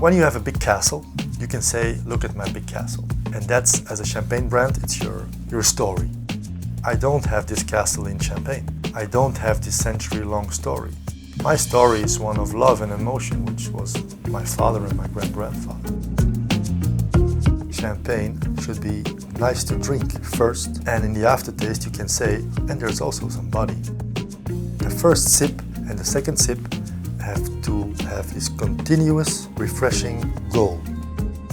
When you have a big castle, you can say, look at my big castle. And that's, as a champagne brand, it's your story. I don't have this castle in Champagne. I don't have this century-long story. My story is one of love and emotion, which was my father and my great-grandfather. Champagne should be nice to drink first, and in the aftertaste you can say, and there's also some body. The first sip and the second sip have to have this continuous, refreshing goal.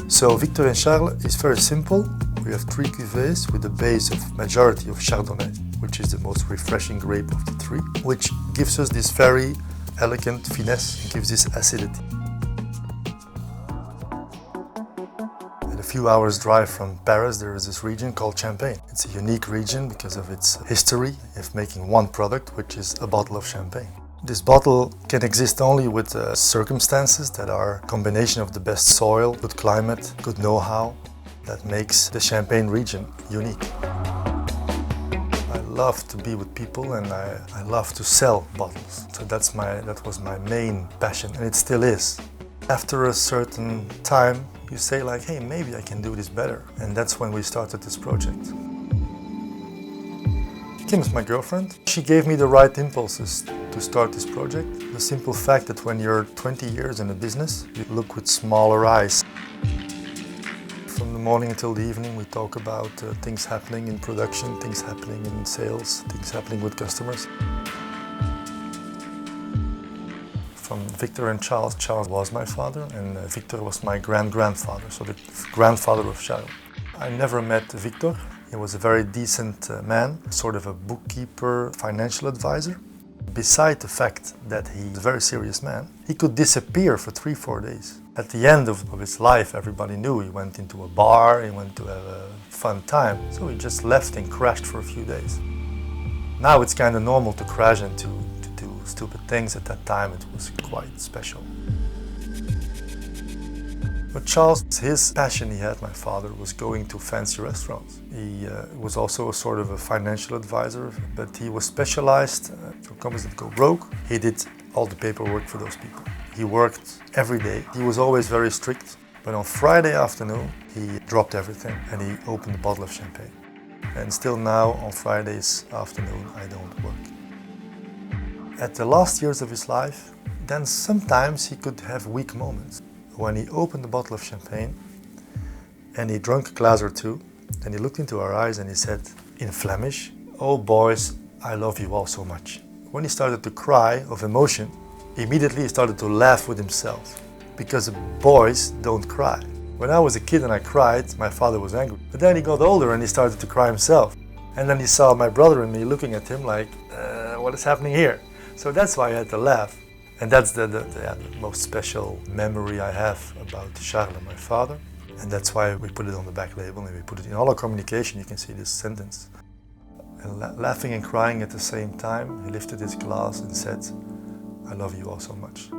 So Victor and Charles is very simple. We have 3 cuvées with a base of majority of Chardonnay, which is the most refreshing grape of the 3, which gives us this very elegant finesse and gives this acidity. At a few hours drive from Paris, there is this region called Champagne. It's a unique region because of its history of making one product, which is a bottle of champagne. This bottle can exist only with circumstances that are a combination of the best soil, good climate, good know-how, that makes the Champagne region unique. I love to be with people and I love to sell bottles. So that was my main passion, and it still is. After a certain time, you say like, hey, maybe I can do this better. And that's when we started this project. Kim is my girlfriend. She gave me the right impulses to start this project. The simple fact that when you're 20 years in a business, you look with smaller eyes. From the morning until the evening, we talk about things happening in production, things happening in sales, things happening with customers. From Victor and Charles, Charles was my father and Victor was my grandfather, so the grandfather of Charles. I never met Victor. He was a very decent man, sort of a bookkeeper, financial advisor. Beside the fact that he's a very serious man, he could disappear for 3-4 days. At the end of his life, everybody knew he went into a bar, he went to have a fun time. So he just left and crashed for a few days. Now it's kind of normal to crash and to do stupid things. At that time it was quite special. But Charles, his passion he had, my father, was going to fancy restaurants. He was also a sort of a financial advisor, but he was specialized for companies that go broke. He did all the paperwork for those people. He worked every day. He was always very strict, but on Friday afternoon, he dropped everything and he opened a bottle of champagne. And still now, on Fridays afternoon, I don't work. At the last years of his life, then sometimes he could have weak moments. When he opened a bottle of champagne and he drank a glass or two, and he looked into our eyes and he said in Flemish, "Oh boys, I love you all so much." When he started to cry of emotion, immediately he started to laugh with himself, because boys don't cry. When I was a kid and I cried, my father was angry. But then he got older and he started to cry himself. And then he saw my brother and me looking at him like, what is happening here? So that's why I had to laugh. And that's the most special memory I have about Charles, my father. And that's why we put it on the back label and we put it in all our communication. You can see this sentence. And laughing and crying at the same time, he lifted his glass and said, "I love you all so much."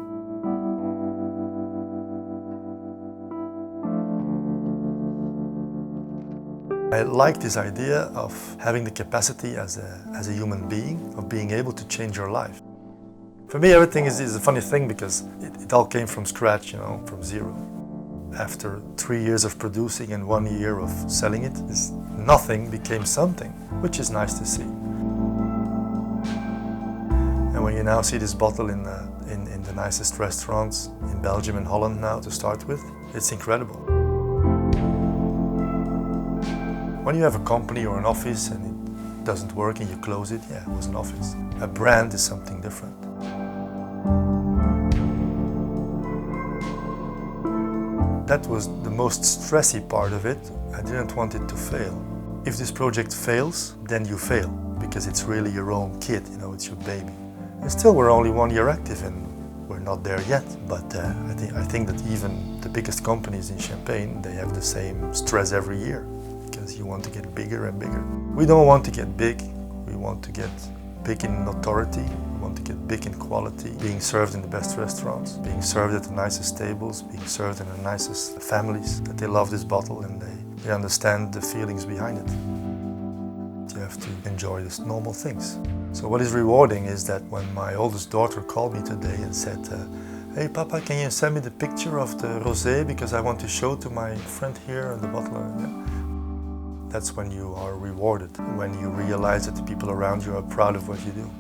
I like this idea of having the capacity as a human being, of being able to change your life. For me, everything is a funny thing because it all came from scratch, from zero. After 3 years of producing and 1 year of selling it, nothing became something, which is nice to see. And when you now see this bottle in the nicest restaurants in Belgium and Holland now to start with, it's incredible. When you have a company or an office and it doesn't work and you close it, yeah, it was an office. A brand is something different. That was the most stressy part of it. I didn't want it to fail. If this project fails, then you fail, because it's really your own kid, it's your baby. And still, we're only 1 year active and we're not there yet. But I think that even the biggest companies in Champagne, they have the same stress every year, because you want to get bigger and bigger. We don't want to get big, we want to get big in authority. We want to get big in quality, being served in the best restaurants, being served at the nicest tables, being served in the nicest families, that they love this bottle and they understand the feelings behind it. You have to enjoy these normal things. So what is rewarding is that when my oldest daughter called me today and said, Hey Papa, can you send me the picture of the rosé because I want to show to my friend here and the bottler? Yeah. That's when you are rewarded, when you realize that the people around you are proud of what you do.